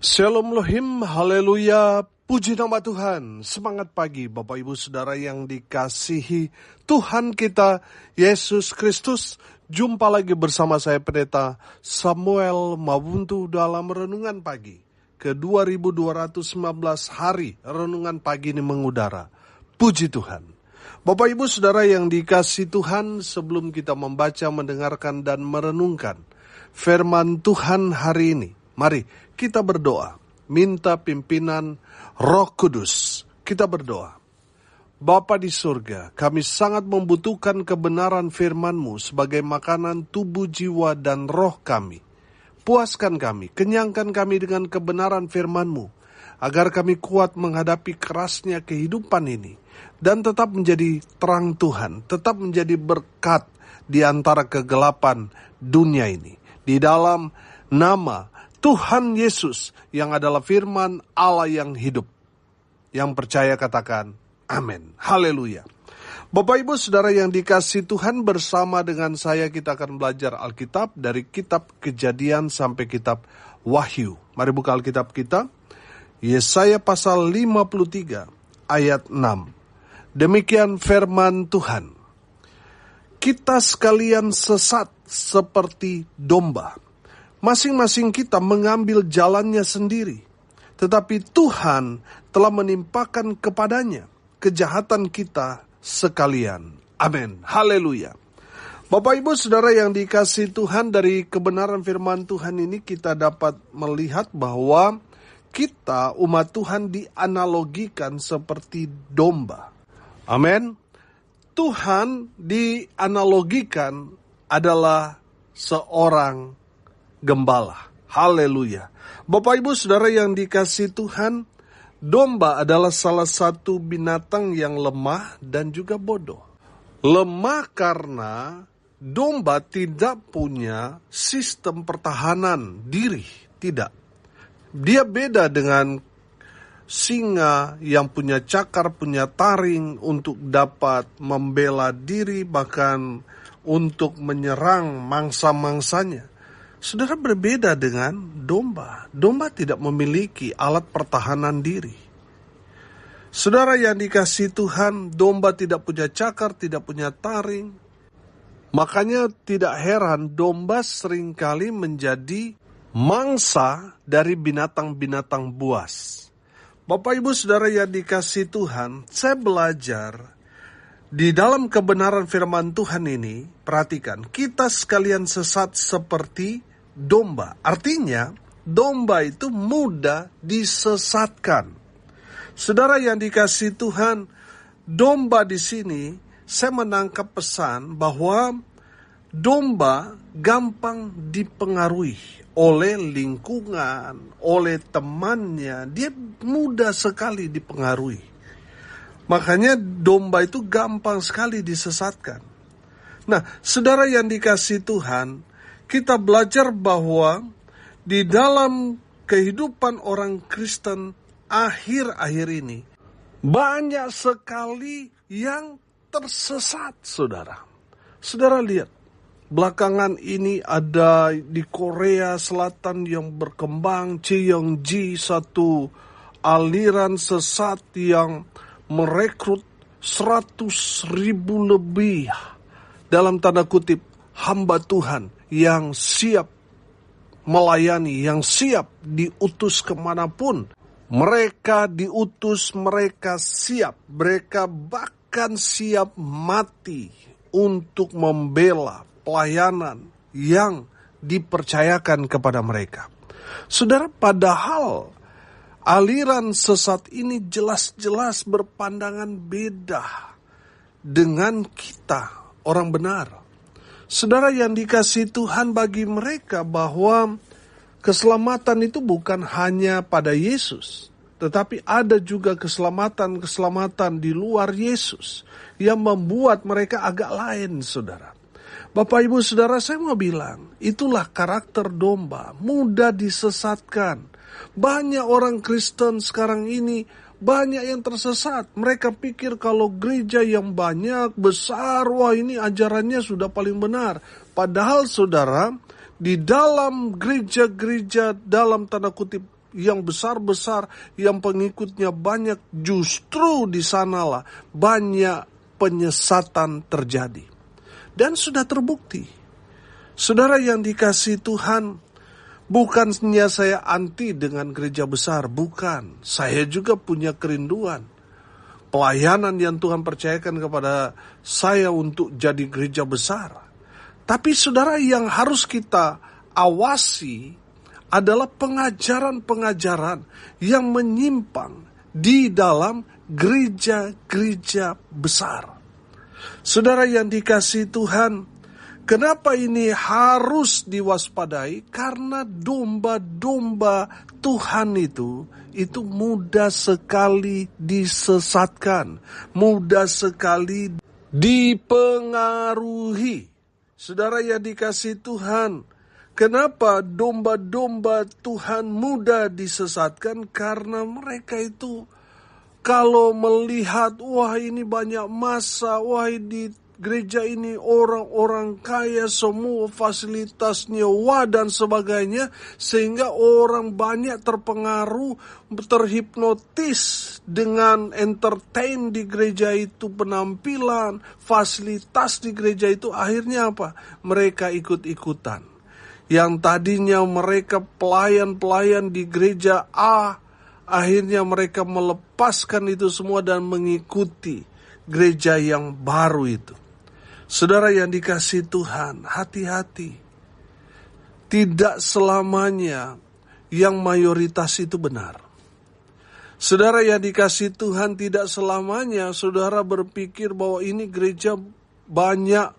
Shalom Lohim, haleluya, puji nama Tuhan. Semangat pagi Bapak Ibu Saudara yang dikasihi Tuhan kita Yesus Kristus. Jumpa lagi bersama saya Pendeta Samuel Mabuntu dalam Renungan Pagi. Ke 2219 hari Renungan Pagi ini mengudara. Puji Tuhan. Bapak Ibu Saudara yang dikasihi Tuhan, sebelum kita membaca, mendengarkan dan merenungkan firman Tuhan hari ini, mari kita berdoa, minta pimpinan Roh Kudus. Kita berdoa. Bapa di surga, kami sangat membutuhkan kebenaran firman-Mu sebagai makanan tubuh, jiwa, dan roh kami. Puaskan kami, kenyangkan kami dengan kebenaran firman-Mu, agar kami kuat menghadapi kerasnya kehidupan ini, dan tetap menjadi terang Tuhan, tetap menjadi berkat di antara kegelapan dunia ini. Di dalam nama Tuhan Yesus yang adalah firman Allah yang hidup. Yang percaya katakan amin. Haleluya. Bapak Ibu Saudara yang dikasihi Tuhan, bersama dengan saya kita akan belajar Alkitab dari kitab Kejadian sampai kitab Wahyu. Mari buka Alkitab kita. Yesaya pasal 53 ayat 6. Demikian firman Tuhan. Kita sekalian sesat seperti domba. Masing-masing kita mengambil jalannya sendiri, tetapi Tuhan telah menimpakan kepadanya kejahatan kita sekalian. Amin. Haleluya. Bapak Ibu Saudara yang dikasihi Tuhan, dari kebenaran firman Tuhan ini kita dapat melihat bahwa kita umat Tuhan dianalogikan seperti domba. Amin. Tuhan dianalogikan adalah seorang gembala. Haleluya. Bapak Ibu Saudara yang dikasihi Tuhan, domba adalah salah satu binatang yang lemah dan juga bodoh. Lemah karena domba tidak punya sistem pertahanan diri. Tidak. Dia beda dengan singa yang punya cakar, punya taring untuk dapat membela diri, bahkan untuk menyerang mangsa-mangsanya. Saudara, berbeda dengan domba. Domba tidak memiliki alat pertahanan diri. Saudara yang dikasihi Tuhan, domba tidak punya cakar, tidak punya taring. Makanya tidak heran domba seringkali menjadi mangsa dari binatang-binatang buas. Bapak Ibu Saudara yang dikasihi Tuhan, saya belajar di dalam kebenaran firman Tuhan ini. Perhatikan, kita sekalian sesat seperti domba. Artinya, domba itu mudah disesatkan. Saudara yang dikasihi Tuhan, domba di sini saya menangkap pesan bahwa domba gampang dipengaruhi oleh lingkungan, oleh temannya. Dia mudah sekali dipengaruhi. Makanya domba itu gampang sekali disesatkan. Nah, saudara yang dikasihi Tuhan, kita belajar bahwa di dalam kehidupan orang Kristen akhir-akhir ini, banyak sekali yang tersesat, saudara. Saudara lihat, belakangan ini ada di Korea Selatan yang berkembang Cheongji, satu aliran sesat yang merekrut 100.000 lebih, dalam tanda kutip, hamba Tuhan yang siap melayani, yang siap diutus kemanapun. Mereka diutus, mereka siap, mereka bahkan siap mati untuk membela pelayanan yang dipercayakan kepada mereka. Saudara, padahal aliran sesat ini jelas-jelas berpandangan beda dengan kita, orang benar. Saudara yang dikasihi Tuhan, bagi mereka bahwa keselamatan itu bukan hanya pada Yesus, tetapi ada juga keselamatan-keselamatan di luar Yesus yang membuat mereka agak lain, saudara. Bapak Ibu Saudara, saya mau bilang, itulah karakter domba, mudah disesatkan. Banyak orang Kristen sekarang ini, banyak yang tersesat. Mereka pikir kalau gereja yang banyak, besar, wah ini ajarannya sudah paling benar. Padahal saudara, di dalam gereja-gereja dalam tanda kutip yang besar-besar, yang pengikutnya banyak, justru di sanalah banyak penyesatan terjadi. Dan sudah terbukti. Saudara yang dikasihi Tuhan, bukannya saya anti dengan gereja besar, bukan. Saya juga punya kerinduan. Pelayanan yang Tuhan percayakan kepada saya untuk jadi gereja besar. Tapi saudara, yang harus kita awasi adalah pengajaran-pengajaran yang menyimpang di dalam gereja-gereja besar. Saudara yang dikasihi Tuhan, kenapa ini harus diwaspadai? Karena domba-domba Tuhan itu mudah sekali disesatkan, mudah sekali dipengaruhi. Saudara yang dikasihi Tuhan, kenapa domba-domba Tuhan mudah disesatkan? Karena mereka itu kalau melihat, wah ini banyak massa, wah di gereja ini orang-orang kaya, semua fasilitasnya, wah dan sebagainya, sehingga orang banyak terpengaruh, terhipnotis dengan entertain di gereja itu, penampilan, fasilitas di gereja itu, akhirnya apa? Mereka ikut-ikutan. Yang tadinya mereka pelayan-pelayan di gereja A, akhirnya mereka melepaskan itu semua dan mengikuti gereja yang baru itu. Saudara yang dikasihi Tuhan, hati-hati. Tidak selamanya yang mayoritas itu benar. Saudara yang dikasihi Tuhan, tidak selamanya saudara berpikir bahwa ini gereja banyak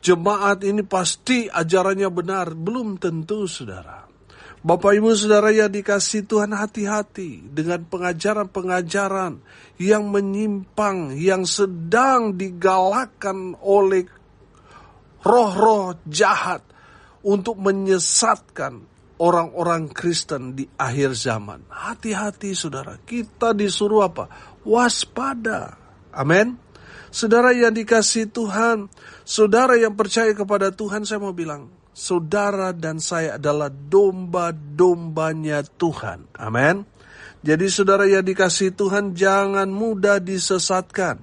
jemaat, ini pasti ajarannya benar. Belum tentu, saudara. Bapak Ibu Saudara yang dikasihi Tuhan, hati-hati dengan pengajaran-pengajaran yang menyimpang, yang sedang digalakkan oleh roh-roh jahat untuk menyesatkan orang-orang Kristen di akhir zaman. Hati-hati saudara, kita disuruh apa? Waspada. Amin. Saudara yang dikasihi Tuhan, saudara yang percaya kepada Tuhan, saya mau bilang, saudara dan saya adalah domba-dombanya Tuhan. Amin. Jadi saudara yang dikasihi Tuhan, jangan mudah disesatkan.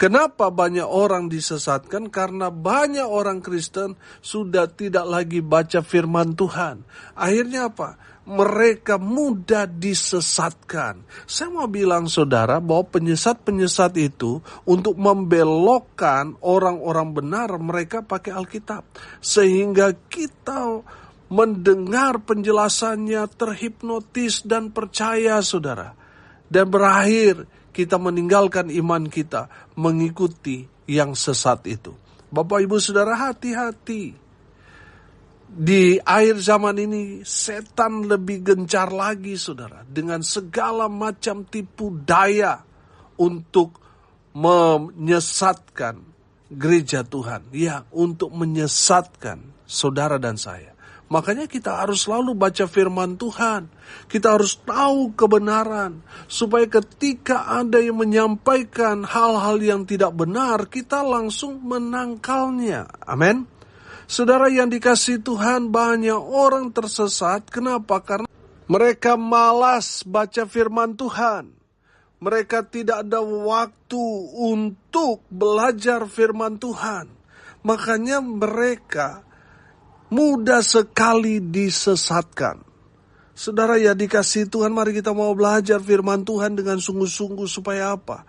Kenapa banyak orang disesatkan? Karena banyak orang Kristen sudah tidak lagi baca firman Tuhan. Akhirnya apa? Mereka mudah disesatkan. Saya mau bilang saudara bahwa penyesat-penyesat itu untuk membelokkan orang-orang benar, mereka pakai Alkitab. Sehingga kita mendengar penjelasannya, terhipnotis dan percaya saudara. Dan berakhir kita meninggalkan iman kita, mengikuti yang sesat itu. Bapak Ibu Saudara, hati-hati. Di akhir zaman ini setan lebih gencar lagi saudara, dengan segala macam tipu daya untuk menyesatkan gereja Tuhan. Ya, untuk menyesatkan saudara dan saya. Makanya kita harus selalu baca firman Tuhan. Kita harus tahu kebenaran. Supaya ketika ada yang menyampaikan hal-hal yang tidak benar, kita langsung menangkalnya. Amin. Saudara yang dikasihi Tuhan, banyak orang tersesat. Kenapa? Karena mereka malas baca firman Tuhan. Mereka tidak ada waktu untuk belajar firman Tuhan. Makanya mereka mudah sekali disesatkan. Saudara yang dikasihi Tuhan, mari kita mau belajar firman Tuhan dengan sungguh-sungguh. Supaya apa?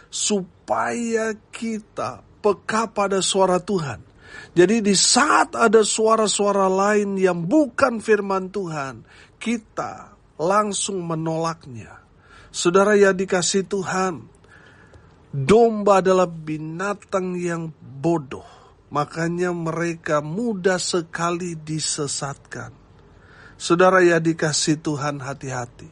Supaya kita peka pada suara Tuhan. Jadi di saat ada suara-suara lain yang bukan firman Tuhan, kita langsung menolaknya. Saudara yang dikasihi Tuhan, domba adalah binatang yang bodoh. Makanya mereka mudah sekali disesatkan. Saudara yang dikasihi Tuhan, hati-hati.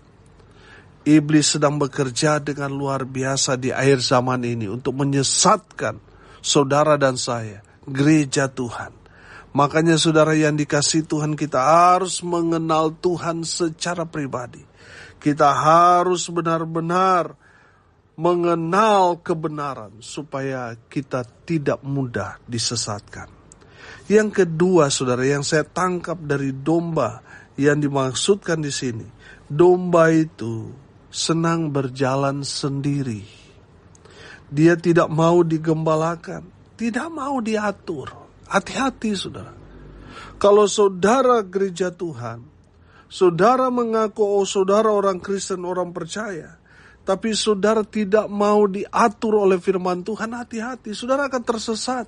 Iblis sedang bekerja dengan luar biasa di akhir zaman ini untuk menyesatkan saudara dan saya, gereja Tuhan. Makanya saudara yang dikasihi Tuhan, kita harus mengenal Tuhan secara pribadi. Kita harus benar-benar mengenal kebenaran supaya kita tidak mudah disesatkan. Yang kedua saudara, yang saya tangkap dari domba yang dimaksudkan di sini, Domba itu senang berjalan sendiri. Dia tidak mau digembalakan, tidak mau diatur. Hati-hati saudara. Kalau saudara gereja Tuhan, saudara mengaku saudara orang Kristen, orang percaya, tapi saudara tidak mau diatur oleh firman Tuhan, hati-hati, saudara akan tersesat.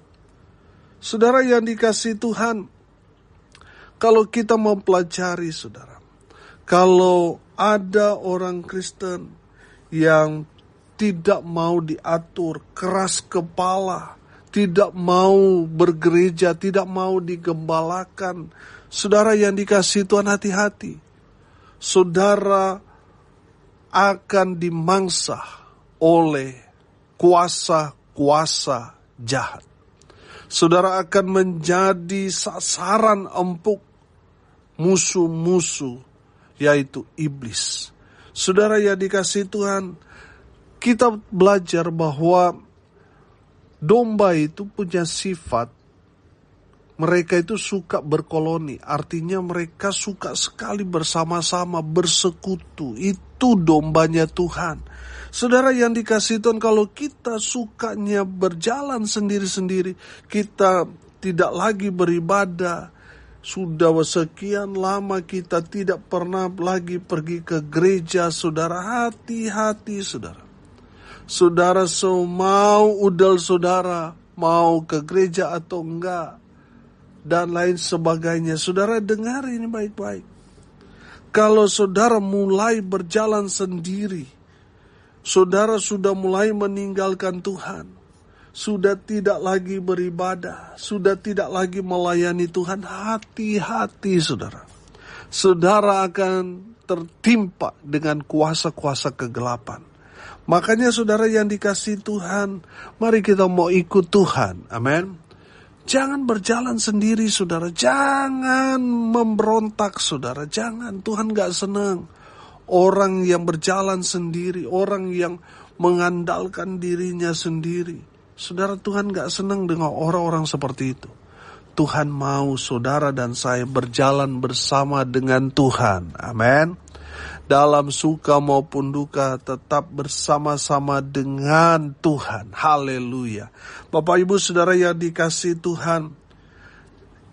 Saudara yang dikasihi Tuhan, kalau kita mempelajari saudara, kalau ada orang Kristen yang tidak mau diatur, keras kepala, tidak mau bergereja, tidak mau digembalakan, saudara yang dikasihi Tuhan, hati-hati. Saudara akan dimangsa oleh kuasa-kuasa jahat. Saudara akan menjadi sasaran empuk musuh-musuh, yaitu iblis. Saudara yang dikasihi Tuhan, kita belajar bahwa domba itu punya sifat, mereka itu suka berkoloni, artinya mereka suka sekali bersama-sama, bersekutu. Itu dombanya Tuhan. Saudara yang dikasihi Tuhan, kalau kita sukanya berjalan sendiri-sendiri, kita tidak lagi beribadah, sudah sekian lama kita tidak pernah lagi pergi ke gereja, saudara, hati-hati saudara. Saudara mau udel saudara, mau ke gereja atau enggak, dan lain sebagainya. Saudara dengar ini baik-baik. Kalau saudara mulai berjalan sendiri, saudara sudah mulai meninggalkan Tuhan, sudah tidak lagi beribadah, sudah tidak lagi melayani Tuhan, hati-hati saudara. Saudara akan tertimpa dengan kuasa-kuasa kegelapan. Makanya saudara yang dikasihi Tuhan, mari kita mau ikut Tuhan. Amin. Jangan berjalan sendiri saudara. Jangan memberontak saudara. Jangan, Tuhan gak senang. Orang yang berjalan sendiri, orang yang mengandalkan dirinya sendiri. Saudara, Tuhan gak senang dengan orang-orang seperti itu. Tuhan mau saudara dan saya berjalan bersama dengan Tuhan. Amin. Dalam suka maupun duka tetap bersama-sama dengan Tuhan. Haleluya. Bapak Ibu Saudara yang dikasihi Tuhan,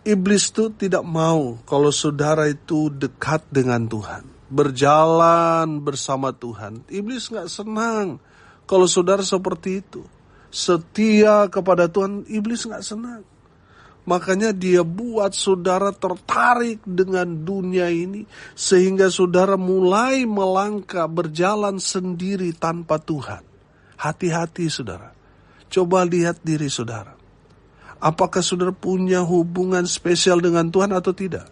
iblis itu tidak mau kalau saudara itu dekat dengan Tuhan, berjalan bersama Tuhan. Iblis gak senang kalau saudara seperti itu. Setia kepada Tuhan, iblis gak senang. Makanya dia buat saudara tertarik dengan dunia ini, sehingga saudara mulai melangkah berjalan sendiri tanpa Tuhan. Hati-hati saudara. Coba lihat diri saudara. Apakah saudara punya hubungan spesial dengan Tuhan atau tidak?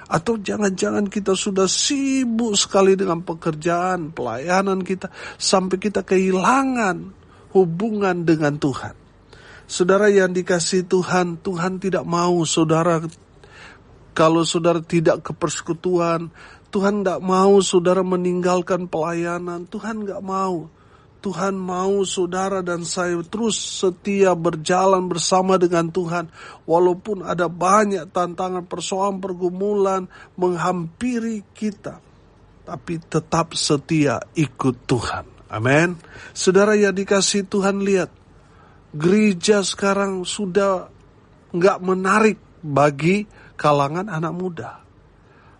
Atau jangan-jangan kita sudah sibuk sekali dengan pekerjaan, pelayanan kita, sampai kita kehilangan hubungan dengan Tuhan. Saudara yang dikasihi Tuhan, Tuhan tidak mau saudara, kalau saudara tidak ke persekutuan, Tuhan tidak mau saudara meninggalkan pelayanan, Tuhan tidak mau. Tuhan mau saudara dan saya terus setia berjalan bersama dengan Tuhan. Walaupun ada banyak tantangan, persoalan, pergumulan menghampiri kita, tapi tetap setia ikut Tuhan. Amin. Saudara yang dikasihi Tuhan, lihat. Gereja sekarang sudah nggak menarik bagi kalangan anak muda.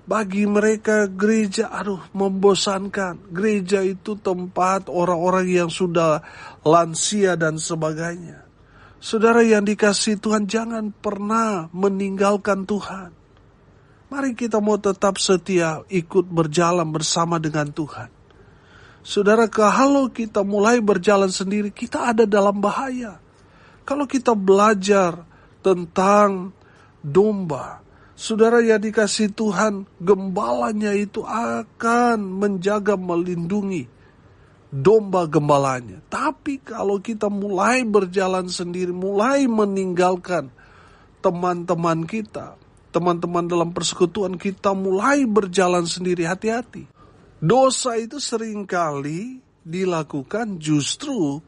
Bagi mereka gereja, membosankan. Gereja itu tempat orang-orang yang sudah lansia dan sebagainya. Saudara yang dikasihi Tuhan, jangan pernah meninggalkan Tuhan. Mari kita mau tetap setia ikut berjalan bersama dengan Tuhan. Saudara, kalau kita mulai berjalan sendiri, kita ada dalam bahaya. Kalau kita belajar tentang domba, saudara yang dikasihi Tuhan, gembalanya itu akan menjaga, melindungi domba gembalanya. Tapi kalau kita mulai berjalan sendiri, mulai meninggalkan teman-teman kita, teman-teman dalam persekutuan kita, mulai berjalan sendiri, hati-hati. Dosa itu seringkali dilakukan justru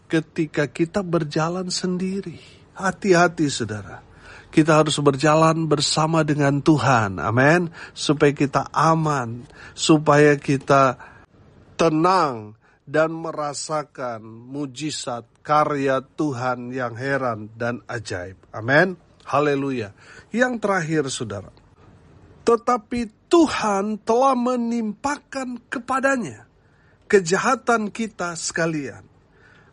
ketika kita berjalan sendiri. Hati-hati saudara. Kita harus berjalan bersama dengan Tuhan, amin. Supaya kita aman, supaya kita tenang dan merasakan mujizat karya Tuhan yang heran dan ajaib, amin. Haleluya. Yang terakhir saudara, tetapi Tuhan telah menimpakan kepadanya kejahatan kita sekalian.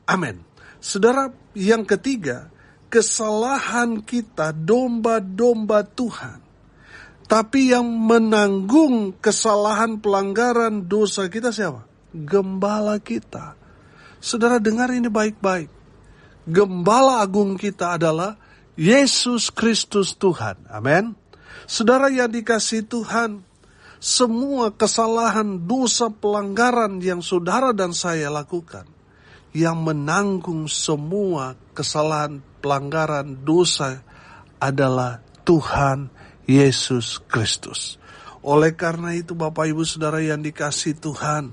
Amin. Saudara, yang ketiga, kesalahan kita domba-domba Tuhan. Tapi yang menanggung kesalahan pelanggaran dosa kita siapa? Gembala kita. Saudara dengar ini baik-baik. Gembala agung kita adalah Yesus Kristus Tuhan. Amin. Saudara yang dikasihi Tuhan, semua kesalahan, dosa, pelanggaran yang saudara dan saya lakukan, yang menanggung semua kesalahan, pelanggaran, dosa adalah Tuhan Yesus Kristus. Oleh karena itu Bapak Ibu Saudara yang dikasihi Tuhan,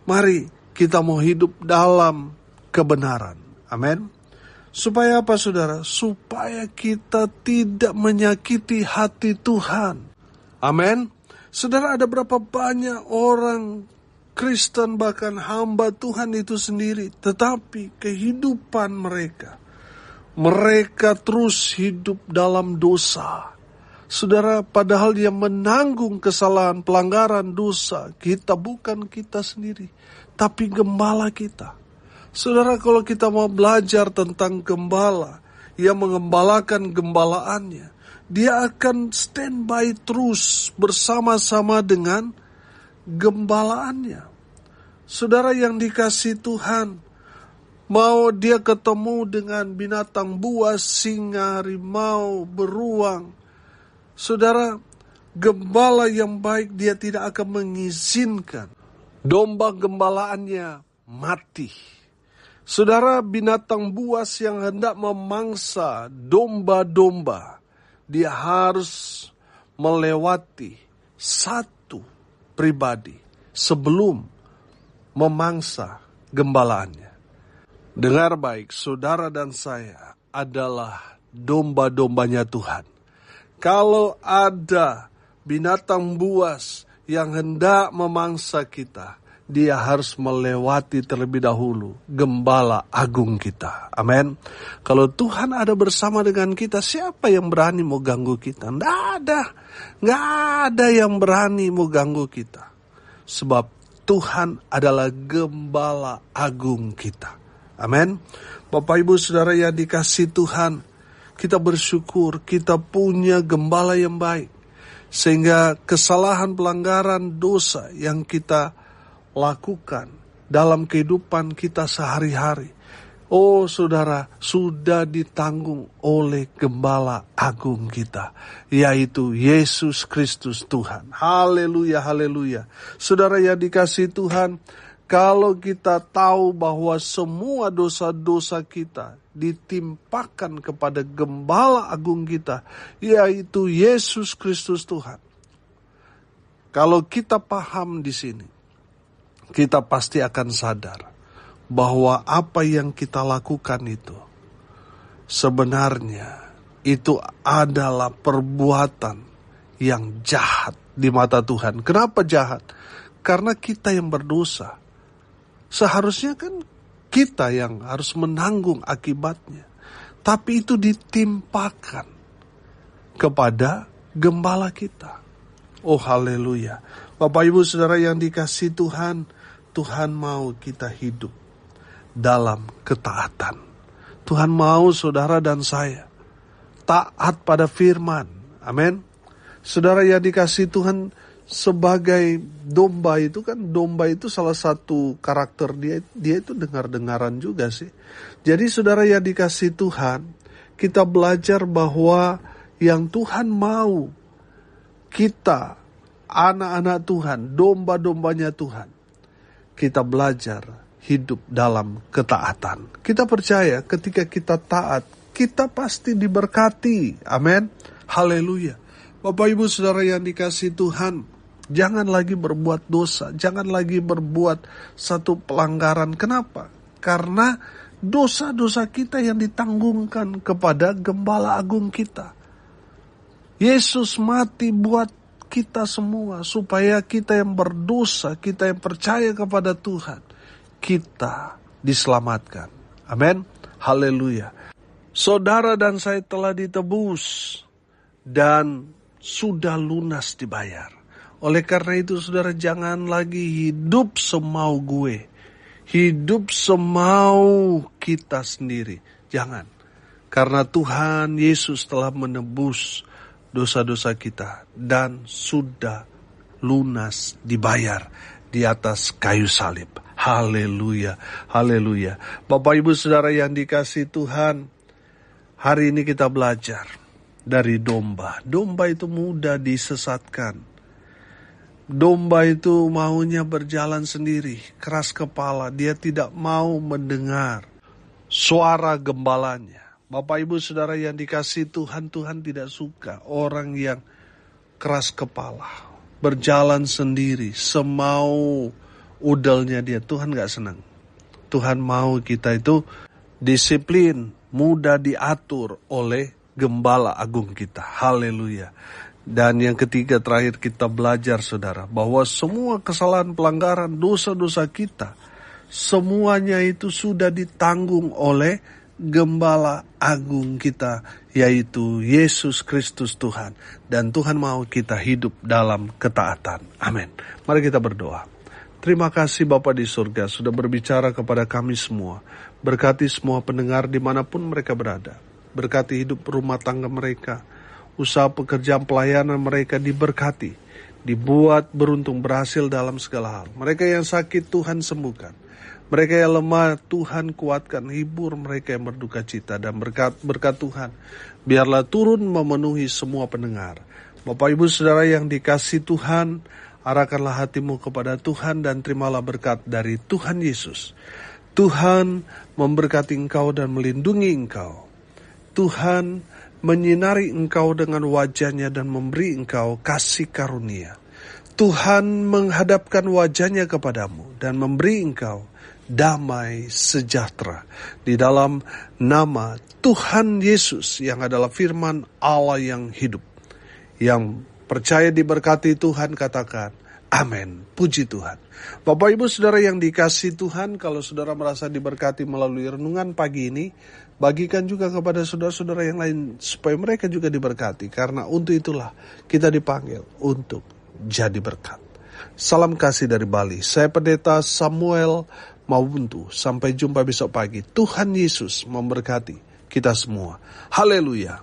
mari kita mau hidup dalam kebenaran. Amin. Supaya apa saudara? Supaya kita tidak menyakiti hati Tuhan. Amin. Saudara, ada berapa banyak orang Kristen bahkan hamba Tuhan itu sendiri, tetapi kehidupan mereka terus hidup dalam dosa. Saudara, padahal dia menanggung kesalahan, pelanggaran dosa kita, bukan kita sendiri, tapi gembala kita. Saudara, kalau kita mau belajar tentang gembala yang mengembalakan gembalaannya, dia akan standby terus bersama-sama dengan gembalaannya. Saudara yang dikasihi Tuhan, mau dia ketemu dengan binatang buas, singa, harimau, beruang, saudara, gembala yang baik dia tidak akan mengizinkan domba gembalaannya mati. Saudara, binatang buas yang hendak memangsa domba-domba, dia harus melewati satu pribadi sebelum memangsa gembalaannya. Dengar baik, saudara dan saya adalah domba-dombanya Tuhan. Kalau ada binatang buas yang hendak memangsa kita, dia harus melewati terlebih dahulu gembala agung kita. Amin. Kalau Tuhan ada bersama dengan kita, siapa yang berani mau ganggu kita? Nggak ada yang berani mau ganggu kita. Sebab Tuhan adalah gembala agung kita. Amin. Bapak Ibu Saudara yang dikasihi Tuhan, kita bersyukur kita punya gembala yang baik. Sehingga kesalahan, pelanggaran, dosa yang kita lakukan dalam kehidupan kita sehari-hari, oh saudara, sudah ditanggung oleh gembala agung kita, yaitu Yesus Kristus Tuhan. Haleluya, haleluya. Saudara yang dikasihi Tuhan, kalau kita tahu bahwa semua dosa-dosa kita ditimpakan kepada gembala agung kita, yaitu Yesus Kristus Tuhan. Kalau kita paham di sini, kita pasti akan sadar bahwa apa yang kita lakukan itu sebenarnya itu adalah perbuatan yang jahat di mata Tuhan. Kenapa jahat? Karena kita yang berdosa. Seharusnya kan kita yang harus menanggung akibatnya. Tapi itu ditimpakan kepada gembala kita. Oh haleluya. Bapak Ibu Saudara yang dikasihi Tuhan, Tuhan mau kita hidup dalam ketaatan. Tuhan mau saudara dan saya taat pada firman. Amin. Saudara yang dikasihi Tuhan, sebagai domba itu kan, domba itu salah satu karakter dia itu dengar-dengaran juga sih. Jadi saudara yang dikasihi Tuhan, kita belajar bahwa yang Tuhan mau kita, anak-anak Tuhan, domba-dombanya Tuhan, kita belajar hidup dalam ketaatan. Kita percaya ketika kita taat, kita pasti diberkati. Amin. Haleluya. Bapak Ibu Saudara yang dikasihi Tuhan, jangan lagi berbuat dosa, jangan lagi berbuat satu pelanggaran. Kenapa? Karena dosa-dosa kita yang ditanggungkan kepada Gembala Agung kita. Yesus mati buat kita semua, supaya kita yang berdosa, kita yang percaya kepada Tuhan, kita diselamatkan. Amin. Haleluya. Saudara dan saya telah ditebus dan sudah lunas dibayar. Oleh karena itu saudara, jangan lagi hidup semau gue, hidup semau kita sendiri. Jangan. Karena Tuhan Yesus telah menebus dosa-dosa kita dan sudah lunas dibayar di atas kayu salib. Haleluya, haleluya. Bapak Ibu Saudara yang dikasihi Tuhan, hari ini kita belajar dari domba. Domba itu mudah disesatkan. Domba itu maunya berjalan sendiri, keras kepala. Dia tidak mau mendengar suara gembalanya. Bapak Ibu Saudara yang dikasihi Tuhan, Tuhan tidak suka orang yang keras kepala, berjalan sendiri, semau udelnya dia. Tuhan gak senang. Tuhan mau kita itu disiplin, mudah diatur oleh Gembala Agung kita. Haleluya. Dan yang ketiga terakhir kita belajar saudara, bahwa semua kesalahan, pelanggaran, dosa-dosa kita, semuanya itu sudah ditanggung oleh Gembala Agung kita, yaitu Yesus Kristus Tuhan. Dan Tuhan mau kita hidup dalam ketaatan. Amin. Mari kita berdoa. Terima kasih Bapa di surga sudah berbicara kepada kami semua. Berkati semua pendengar dimanapun mereka berada. Berkati hidup rumah tangga mereka. Usaha pekerjaan pelayanan mereka diberkati. Dibuat beruntung, berhasil dalam segala hal. Mereka yang sakit Tuhan sembuhkan. Mereka yang lemah Tuhan kuatkan, hibur mereka yang berduka cita, dan berkat Tuhan biarlah turun memenuhi semua pendengar. Bapak Ibu Saudara yang dikasihi Tuhan, arahkanlah hatimu kepada Tuhan dan terimalah berkat dari Tuhan Yesus. Tuhan memberkati engkau dan melindungi engkau. Tuhan menyinari engkau dengan wajahnya dan memberi engkau kasih karunia. Tuhan menghadapkan wajahnya kepadamu dan memberi engkau damai sejahtera. Di dalam nama Tuhan Yesus yang adalah firman Allah yang hidup. Yang percaya diberkati Tuhan katakan amin. Puji Tuhan. Bapak Ibu Saudara yang dikasihi Tuhan, kalau saudara merasa diberkati melalui renungan pagi ini, bagikan juga kepada saudara-saudara yang lain supaya mereka juga diberkati. Karena untuk itulah kita dipanggil untuk jadi berkat. Salam kasih dari Bali. Saya Pendeta Samuel Mawuntu. Sampai jumpa besok pagi. Tuhan Yesus memberkati kita semua. Haleluya.